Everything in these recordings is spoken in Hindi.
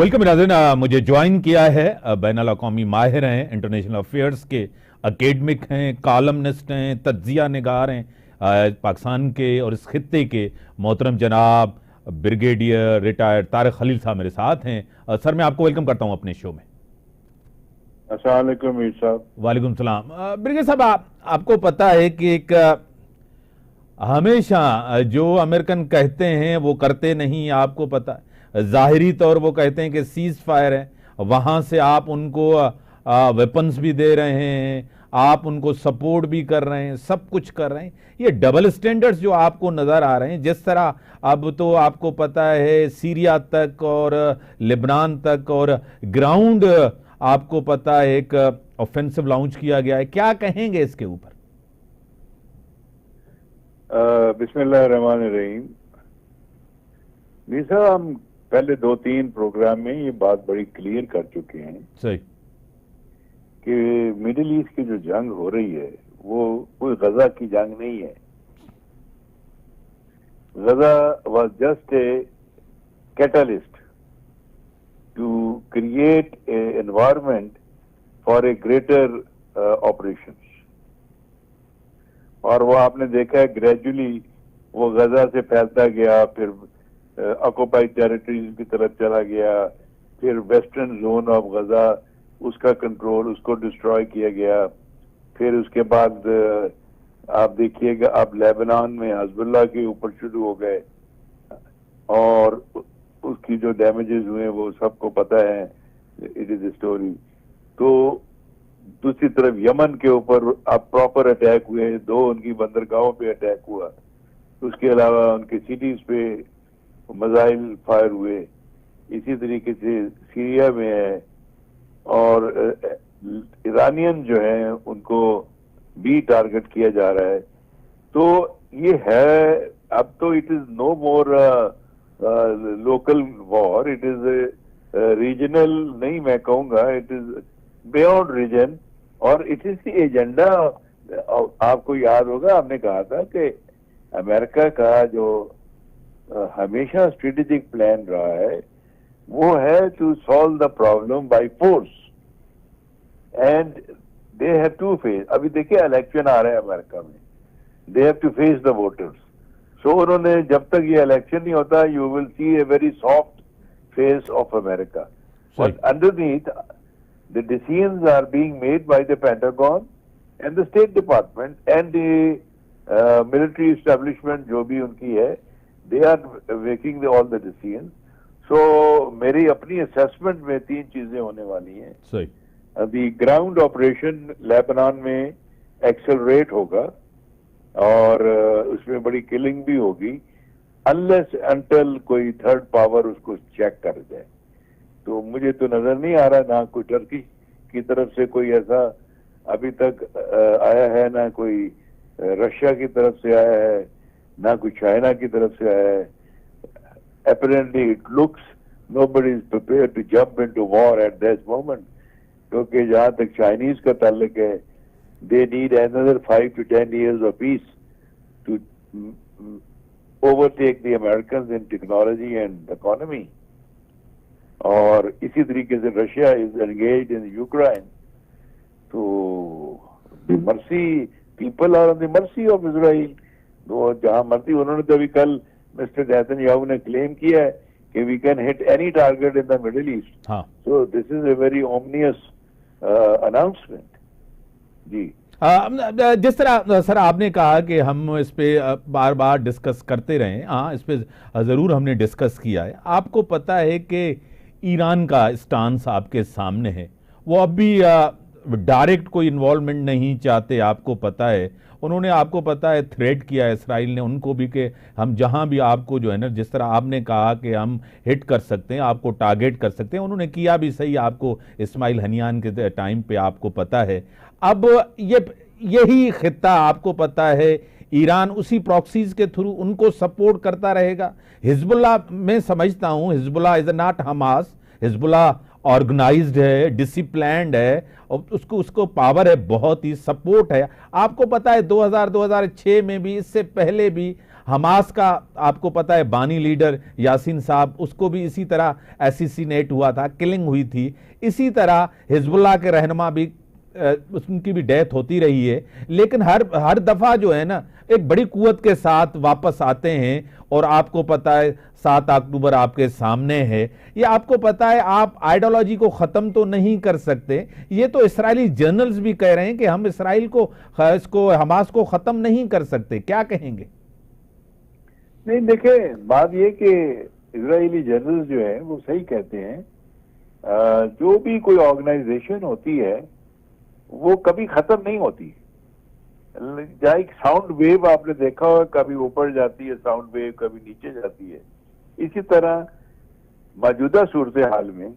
वेलकम नाज़रीन, मुझे ज्वाइन किया है बैनुल अक़वामी माहिर हैं, इंटरनेशनल अफेयर्स के एकेडमिक हैं, कॉलमनिस्ट हैं, तज्जिया निगार हैं पाकिस्तान के और इस खित्ते के मोहतरम जनाब ब्रिगेडियर रिटायर्ड तारिक खलील साहब मेरे साथ हैं। सर, मैं आपको वेलकम करता हूं अपने शो में। अस्सलाम वालेकुम मीर साहब। वालेकुम सलाम। ब्रिगेडियर साहब, आपको पता है कि एक हमेशा जो अमेरिकन कहते हैं वो करते नहीं, आपको पता है। ज़ाहिरी तौर वो कहते हैं कि सीज फायर है, वहाँ से आप उनको वेपन्स भी दे रहे हैं, आप उनको सपोर्ट भी कर रहे हैं, सब कुछ कर रहे हैं। ये डबल स्टैंडर्ड्स जो आपको नज़र आ रहे हैं, जिस तरह अब तो आपको पता है सीरिया तक और लेबनान तक और ग्राउंड आपको पता है एक ऑफेंसिव लॉन्च किया गया है, क्या कहेंगे इसके ऊपर? बिस्मिल्लाहिर्रहमानिर्रहीम। साहब, हम पहले 2-3 प्रोग्राम में ये बात बड़ी क्लियर कर चुके हैं सही कि मिडिल ईस्ट की जो जंग हो रही है वो कोई गजा की जंग नहीं है। Gaza was just a catalyst to create an environment for a greater operations, और वो आपने देखा है ग्रेजुअली वो गजा से फैलता गया, फिर ऑक्युपाइड टेरिटरीज की तरफ चला गया, फिर वेस्टर्न जोन ऑफ गजा उसका कंट्रोल, उसको डिस्ट्रॉय किया गया। फिर उसके बाद आप देखिएगा अब लेबनान में हिजबुल्लाह के ऊपर शुरू हो गए और उसकी जो डैमेजेस हुए वो सबको पता है, इट इज स्टोरी। तो दूसरी तरफ यमन के ऊपर अब प्रॉपर अटैक हुए, 2 उनकी बंदरगाहों पे अटैक हुआ, उसके अलावा उनके सिटीज पे मिसाइल फायर हुए। इसी तरीके से सीरिया में है, और ईरानियन जो है उनको भी टारगेट किया जा रहा है। तो ये है, अब तो it is no more local war, it is regional नहीं, मैं कहूँगा इट इज बियॉन्ड रीजन, और इट इज द एजेंडा। आपको याद होगा हमने कहा था कि अमेरिका का जो हमेशा स्ट्रेटेजिक प्लान रहा है वो है to solve the problem by force, and they have to face. अभी देखिए इलेक्शन आ रहे हैं अमेरिका में, they have to face the voters. So उन्होंने, जब तक ये इलेक्शन नहीं होता, you will see a very soft face of America, but underneath the decisions are being made by the Pentagon and the State Department and the military establishment जो भी उनकी है, they are making all the decisions. So मेरी अपनी assessment में 3 चीजें होने वाली हैं। सही। The ground operation लेबनान में accelerate होगा और उसमें बड़ी killing भी होगी, unless until कोई थर्ड पावर उसको चेक कर जाए। तो मुझे तो नजर नहीं आ रहा, ना कोई टर्की की तरफ से कोई ऐसा अभी तक आया है, ना कोई रशिया की तरफ से आया है, ना कोई चाइना की तरफ से आया है। Apparently it looks nobody is prepared to jump into war at this moment, क्योंकि जहां तक चाइनीज का ताल्लुक है, they need another 5 to 10 years of peace to overtake the Americans in technology and economy. और इसी तरीके से Russia is engaged in Ukraine, तो mercy people are on the mercy of Israel. तो जहां मर्जी, उन्होंने तो अभी कल मिस्टर नेतन्याहू ने क्लेम किया है कि we can hit any target in the Middle East. So this is a very ominous announcement. जी, जिस तरह सर आपने कहा कि हम इस पे बार बार डिस्कस करते रहे, हाँ इस पे ज़रूर हमने डिस्कस किया है। आपको पता है कि ईरान का स्टांस आपके सामने है, वो अब भी डायरेक्ट कोई इन्वॉल्वमेंट नहीं चाहते, आपको पता है। उन्होंने, आपको पता है, थ्रेट किया है इसराइल ने उनको भी कि हम जहां भी आपको जो है ना, जिस तरह आपने कहा कि हम हिट कर सकते हैं, आपको टारगेट कर सकते हैं, उन्होंने किया भी सही। आपको इस्माइल हनियान के टाइम पे आपको पता है। अब यही खित्ता आपको पता है, ईरान उसी प्रॉक्सीज के थ्रू उनको सपोर्ट करता रहेगा। हिजबुल्लाह, मैं समझता हूं Hezbollah is not Hamas, Hezbollah organized है, डिसिप्लिन्ड है, और उसको पावर है, बहुत ही सपोर्ट है। आपको पता है 2006 में भी, इससे पहले भी हमास का आपको पता है बानी लीडर यासीन साहब, उसको भी इसी तरह एसिसिनेट हुआ था, किलिंग हुई थी। इसी तरह हिजबुल्लाह के रहनुमा भी उनकी भी डेथ होती रही है। लेकिन हर दफा जो है ना एक बड़ी कुव्वत के साथ वापस आते हैं। और आपको पता है 7 अक्टूबर आपके सामने है। ये आपको पता है आप आइडियोलॉजी को खत्म तो नहीं कर सकते। ये तो इस्राएली जर्नल्स भी कह रहे हैं कि हम इसराइल को, इसको, हमास को खत्म नहीं कर सकते। क्या कहेंगे? नहीं, देखिए बात ये कि इजरायली जर्नल्स जो है वो सही कहते हैं। जो भी कोई ऑर्गेनाइजेशन होती है वो कभी खत्म नहीं होती। जहाँ एक साउंड वेव आपने देखा होगा, कभी ऊपर जाती है साउंड वेव, कभी नीचे जाती है। इसी तरह मौजूदा सूरत हाल में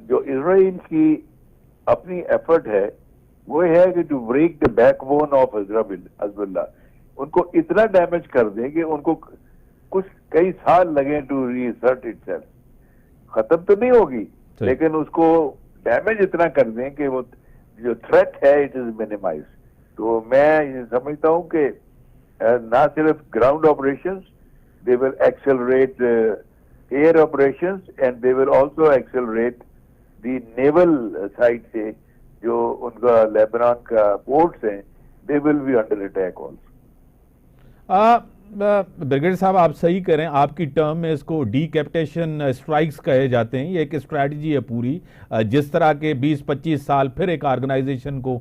जो इजराइल की अपनी एफर्ट है वो है कि to break the backbone of Hezbollah, उनको इतना डैमेज कर दें कि उनको कुछ कई साल लगे टू रीअसर्ट इटसेल्फ। खत्म तो नहीं होगी, लेकिन उसको डैमेज इतना कर दें कि वो जो थ्रेट है इट इज मिनिमाइज। तो मैं ये समझता हूं कि ना सिर्फ ground operations, they will accelerate air operations and they will also accelerate the naval side से जो उनका लेबनान का पोर्ट्स हैं, they will be under attack also. Brigadier साहब, आप सही करें, आपकी टर्म में इसको डीकैपिटेशन स्ट्राइक्स कहे जाते हैं। ये एक स्ट्रैटेजी है पूरी। जिस तरह के 20-25 साल फिर एक ऑर्गेनाइजेशन को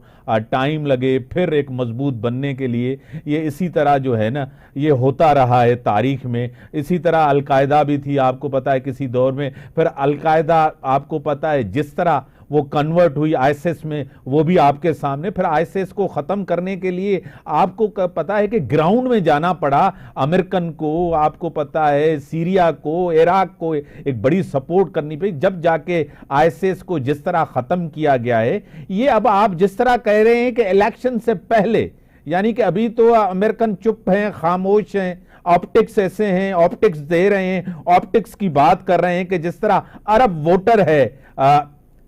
टाइम लगे फिर एक मजबूत बनने के लिए, ये इसी तरह जो है ना ये होता रहा है तारीख में। इसी तरह अलकायदा भी थी, आपको पता है किसी दौर में। फिर अलकायदा आपको पता है जिस तरह वो कन्वर्ट हुई आईएसएस में, वो भी आपके सामने। फिर आईएसएस को खत्म करने के लिए आपको पता है कि ग्राउंड में जाना पड़ा। अमेरिकन को, आपको पता है सीरिया को, इराक को एक बड़ी सपोर्ट करनी पड़ी, जब जाके आईएसएस को जिस तरह खत्म किया गया है। ये अब आप जिस तरह कह रहे हैं कि इलेक्शन से पहले, यानी कि अभी तो अमेरिकन चुप हैं, खामोश हैं, ऑप्टिक्स ऐसे हैं, ऑप्टिक्स दे रहे हैं, ऑप्टिक्स की बात कर रहे हैं कि जिस तरह अरब वोटर है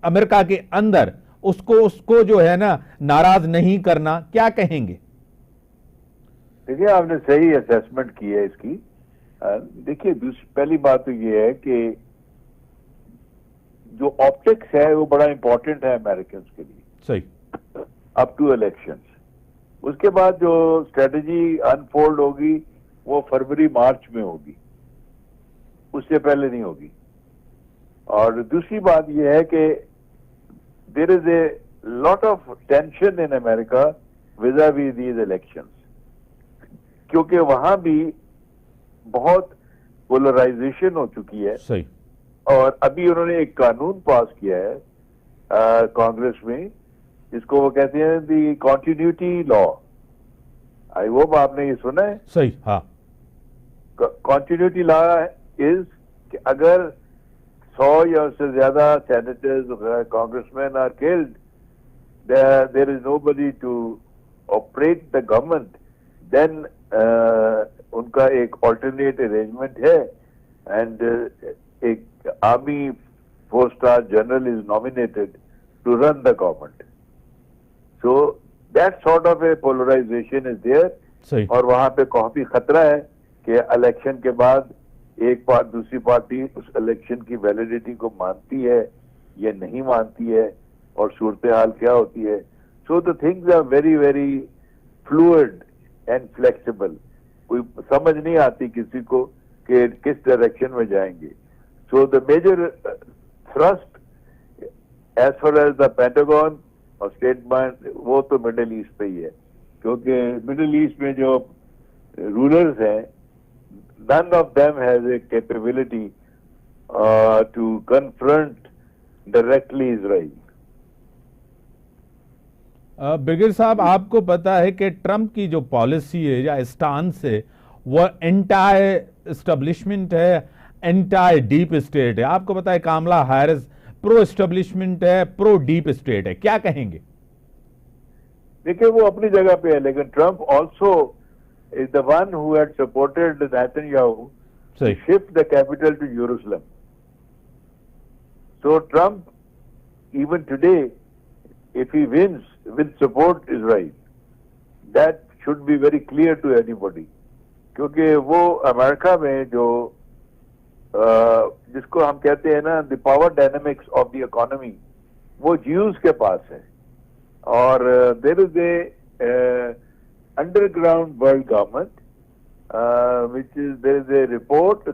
अमेरिका के अंदर, उसको जो है ना नाराज नहीं करना। क्या कहेंगे? देखिए, आपने सही असेसमेंट की है इसकी। देखिए, पहली बात तो ये है कि जो ऑप्टिक्स है वो बड़ा इंपॉर्टेंट है अमेरिकन के लिए, सही, अप टू इलेक्शंस। उसके बाद जो स्ट्रेटजी अनफोल्ड होगी वो फरवरी मार्च में होगी, उससे पहले नहीं होगी। और दूसरी बात यह है कि there is a lot of tension in America vis a vis these elections, क्योंकि वहां भी बहुत पोलराइजेशन हो चुकी है। सही। और अभी उन्होंने एक कानून पास किया है कांग्रेस में, जिसको वो कहते हैं दी कॉन्टिन्यूटी लॉ। आई होप आपने ये सुना है। सही, हाँ। कॉन्टिन्यूटी लॉ इज कि अगर 100 या उससे ज्यादा senators, congressman are killed, there is nobody to operate the government, then उनका एक ऑल्टरनेट अरेंजमेंट है एंड एक army four star general is nominated to run the government. So that sort of a polarization is there. और वहां पे काफी खतरा है कि इलेक्शन के बाद एक दूसरी पार्टी उस इलेक्शन की वैलिडिटी को मानती है या नहीं मानती है, और सूरत हाल क्या होती है। So the things are very very fluid and flexible. कोई समझ नहीं आती किसी को कि किस डायरेक्शन में जाएंगे। So the major thrust as far as the Pentagon और स्टेटमेंट, वो तो मिडिल ईस्ट पे ही है, क्योंकि मिडिल ईस्ट में जो रूलर्स हैं, none of them has a capability to confront directly Israel. Brigadier साहब, आपको पता है कि ट्रंप की जो पॉलिसी है या स्टांस है वो एंटायर एस्टेब्लिशमेंट है, एंटायर डीप स्टेट है। आपको पता है कामला हैरिस प्रो एस्टेब्लिशमेंट है, प्रो डीप स्टेट है। क्या कहेंगे? देखिए, वो अपनी जगह पे है, लेकिन Trump also is the one who had supported Netanyahu to shift the capital to Jerusalem. So Trump, even today, if he wins, will support Israel. That should be very clear to anybody. क्योंकि वो अमेरिका में जो जिसको हम कहते हैं ना the power dynamics of the economy, वो ज्यूज के पास है। और there is a underground world government which is there is a report